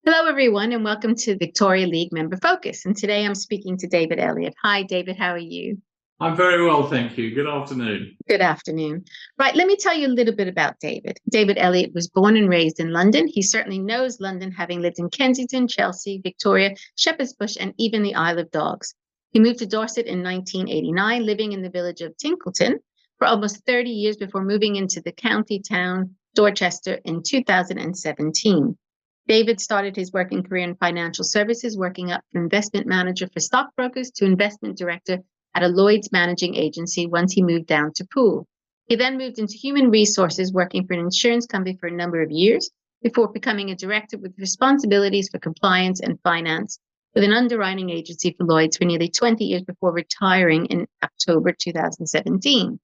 Hello, everyone, and welcome to Victoria League Member Focus. And today I'm speaking to David Elliott. Hi, David. How are you? I'm very well, thank you. Good afternoon. Good afternoon. Right, let me tell you a little bit about David. David Elliott was born and raised in London. He certainly knows London, having lived in Kensington, Chelsea, Victoria, Shepherd's Bush, and even the Isle of Dogs. He moved to Dorset in 1989, living in the village of Tincleton for almost 30 years before moving into the county town, Dorchester, in 2017. David started his working career in financial services, working up from investment manager for stockbrokers to investment director at a Lloyd's managing agency once he moved down to Poole. He then moved into human resources, working for an insurance company for a number of years before becoming a director with responsibilities for compliance and finance with an underwriting agency for Lloyds for nearly 20 years before retiring in October 2017.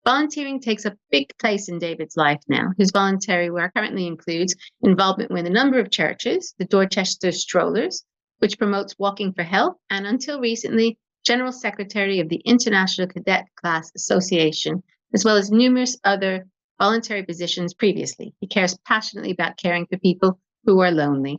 Volunteering takes a big place in David's life now. His voluntary work currently includes involvement with a number of churches, the Dorchester Strollers, which promotes walking for health, and until recently, General Secretary of the International Cadet Class Association, as well as numerous other voluntary positions previously. He cares passionately about caring for people who are lonely.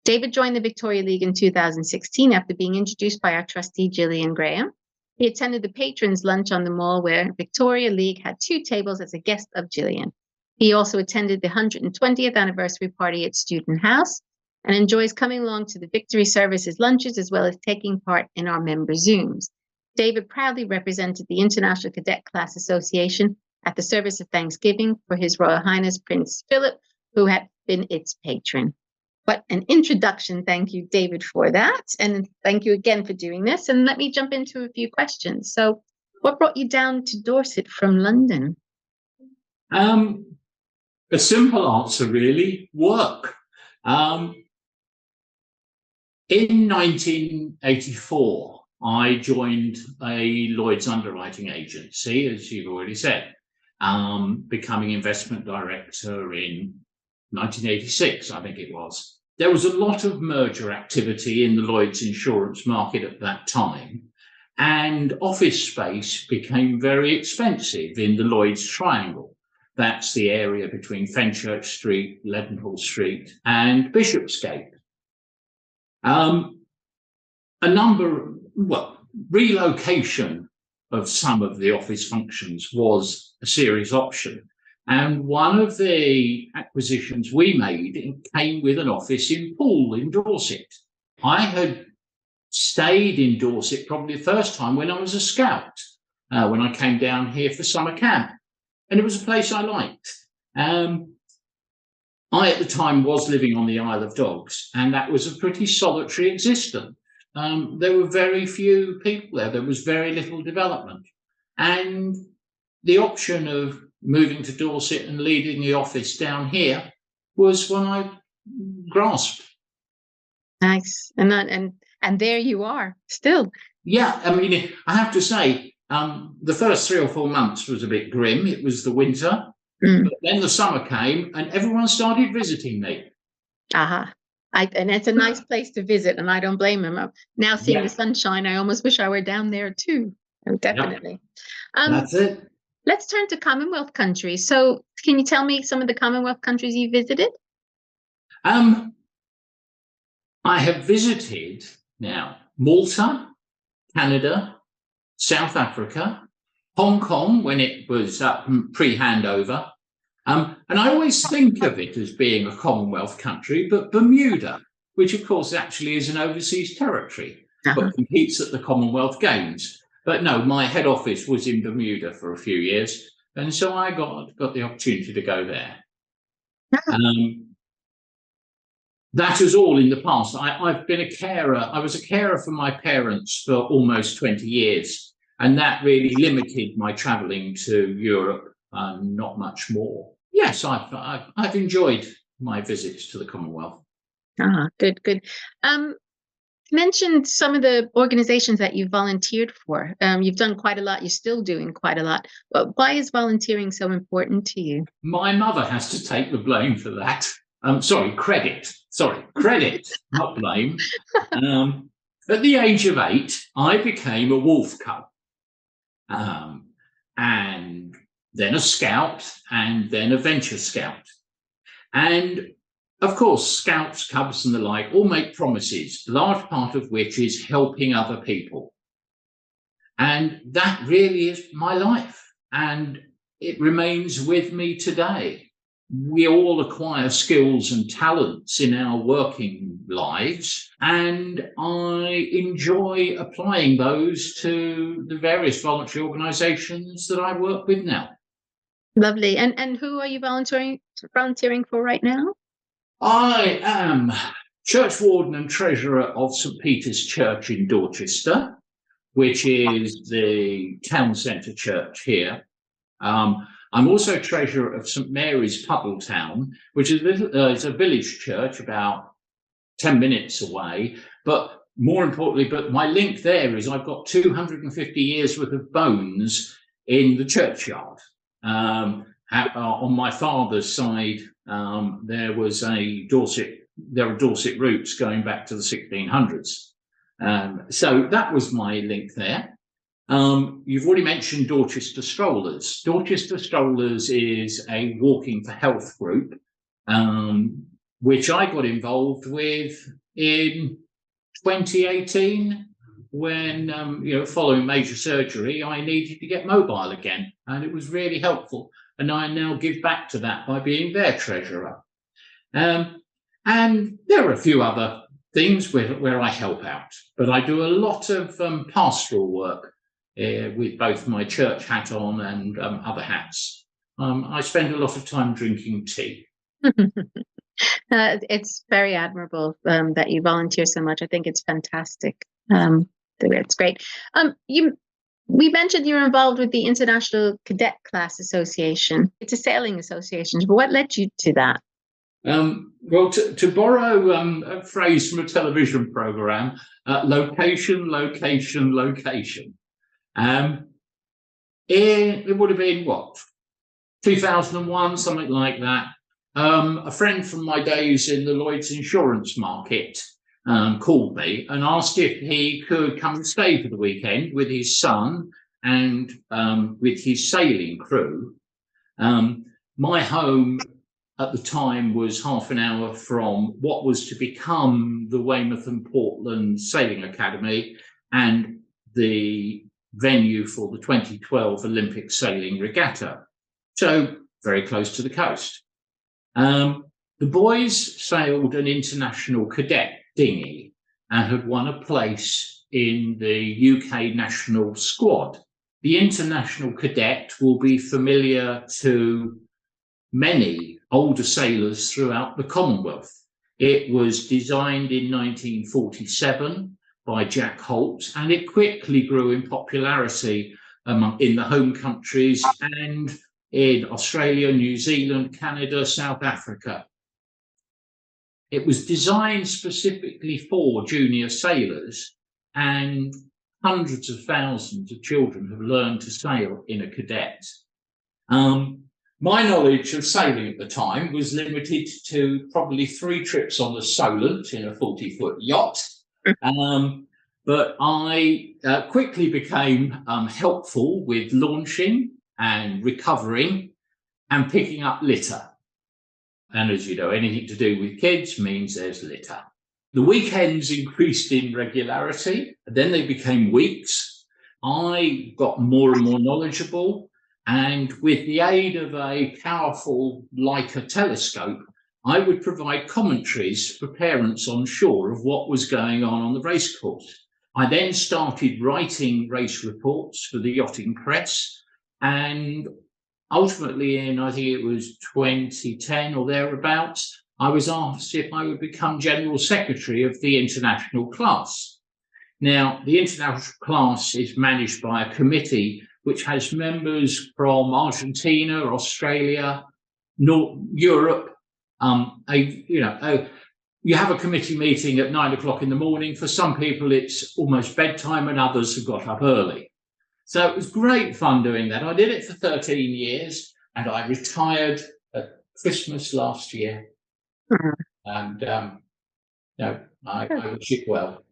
David joined the Victoria League in 2016 after being introduced by our trustee, Gillian Graham. He attended the patrons' lunch on the mall where Victoria League had 2 tables as a guest of Gillian. He also attended the 120th anniversary party at Student House and enjoys coming along to the Victory Services lunches as well as taking part in our member Zooms. David proudly represented the International Cadet Class Association at the service of Thanksgiving for His Royal Highness Prince Philip, who had been its patron. What an introduction. Thank you, David, for that. And thank you again for doing this. And let me jump into a few questions. So what brought you down to Dorset from London? A simple answer, really, work. In 1984, I joined a Lloyd's Underwriting Agency, as you've already said, becoming investment director in 1986, I think it was. There was a lot of merger activity in the Lloyd's insurance market at that time, and office space became very expensive in the Lloyd's Triangle. That's the area between Fenchurch Street, Leadenhall Street, and Bishopsgate. Relocation of some of the office functions was a serious option. And one of the acquisitions we made came with an office in Poole in Dorset. I had stayed in Dorset probably the first time when I was a scout, when I came down here for summer camp. And it was a place I liked. I, at the time, was living on the Isle of Dogs, and that was a pretty solitary existence. There were very few people there. There was very little development. And the option of moving to Dorset and leading the office down here was when I grasped. Nice. And there you are still. Yeah, I mean, I have to say, the first 3 or 4 months was a bit grim. It was the winter, but then the summer came and everyone started visiting me. And it's a nice place to visit, and I don't blame him. Now seeing the sunshine, I almost wish I were down there too. Oh, definitely. That's it. Let's turn to Commonwealth countries. So can you tell me some of the Commonwealth countries you visited? I have visited now Malta, Canada, South Africa, Hong Kong when it was pre-handover. And I always think of it as being a Commonwealth country, but Bermuda, which of course actually is an overseas territory, but competes at the Commonwealth Games. But no, my head office was in Bermuda for a few years, and so I got the opportunity to go there. That was all in the past. I've been a carer. I was a carer for my parents for almost 20 years, and that really limited my travelling to Europe, not much more. Yes, I've enjoyed my visits to the Commonwealth. Good. Mentioned some of the organizations that you volunteered for. You've done quite a lot. You're still doing quite a lot. But why is volunteering so important to you? My mother has to take the blame for that. Credit, not blame. At the age of 8, I became a wolf cub, and then a scout, and then a venture scout. And Of course, scouts, cubs, and the like all make promises, a large part of which is helping other people. And that really is my life. And it remains with me today. We all acquire skills and talents in our working lives, and I enjoy applying those to the various voluntary organisations that I work with now. Lovely. And who are you volunteering for right now? I am Church Warden and Treasurer of St Peter's Church in Dorchester, which is the town centre church here. I'm also treasurer of St Mary's Puddletown, which is a village church about 10 minutes away. But more importantly, my link there is I've got 250 years worth of bones in the churchyard. On my father's side, there are Dorset roots going back to the 1600s. So that was my link there. You've already mentioned Dorchester Strollers. Dorchester Strollers is a walking for health group, which I got involved with in 2018 when, following major surgery, I needed to get mobile again, and it was really helpful. And I now give back to that by being their treasurer. And there are a few other things where I help out, but I do a lot of pastoral work. With both my church hat on and other hats. I spend a lot of time drinking tea. It's very admirable that you volunteer so much. I think it's fantastic. It's great. We mentioned you're involved with the International Cadet Class Association. It's a sailing association, but what led you to that? Well, to borrow a phrase from a television program, location, location, location. It would have been 2001, something like that. A friend from my days in the Lloyds insurance market called me and asked if he could come and stay for the weekend with his son and with his sailing crew. My home at the time was half an hour from what was to become the Weymouth and Portland Sailing Academy and the venue for the 2012 Olympic Sailing Regatta, so very close to the coast. The boys sailed an international cadet dinghy and had won a place in the UK national squad. The international cadet will be familiar to many older sailors throughout the Commonwealth. It was designed in 1947 by Jack Holt, and it quickly grew in popularity in the home countries and in Australia, New Zealand, Canada, South Africa. It was designed specifically for junior sailors, and hundreds of thousands of children have learned to sail in a cadet. My knowledge of sailing at the time was limited to probably 3 trips on the Solent in a 40-foot yacht. But I quickly became helpful with launching and recovering and picking up litter. And as you know, anything to do with kids means there's litter. The weekends increased in regularity, then they became weeks. I got more and more knowledgeable, and with the aid of a powerful Leica telescope, I would provide commentaries for parents on shore of what was going on the racecourse. I then started writing race reports for the yachting press, and ultimately in, I think it was 2010 or thereabouts, I was asked if I would become General Secretary of the International Class. Now, the International Class is managed by a committee which has members from Argentina, Australia, Europe. You have a committee meeting at 9 o'clock in the morning. For some people, it's almost bedtime, and others have got up early. So it was great fun doing that. I did it for 13 years, and I retired at Christmas last year. And I wish it well.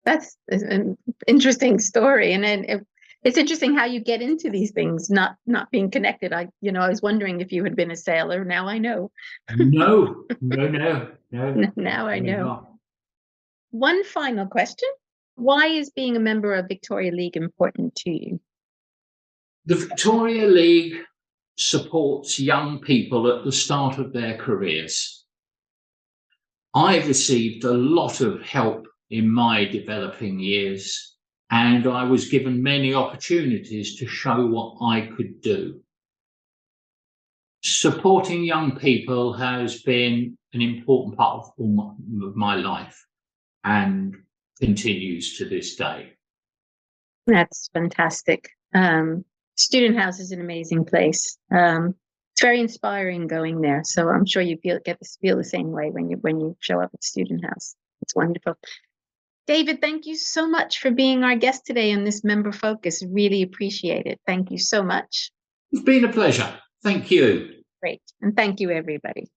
That's an interesting story, and then It's interesting how you get into these things, not being connected. I was wondering if you had been a sailor. Now I know. No. Now I Really know. not. One final question. Why is being a member of Victoria League important to you? The Victoria League supports young people at the start of their careers. I've received a lot of help in my developing years, and I was given many opportunities to show what I could do. Supporting young people has been an important part of my life and continues to this day. That's fantastic. Student House is an amazing place. It's very inspiring going there. So I'm sure you feel the same way when you show up at Student House. It's wonderful. David, thank you so much for being our guest today on this Member Focus. Really appreciate it. Thank you so much. It's been a pleasure. Thank you. Great. And thank you, everybody.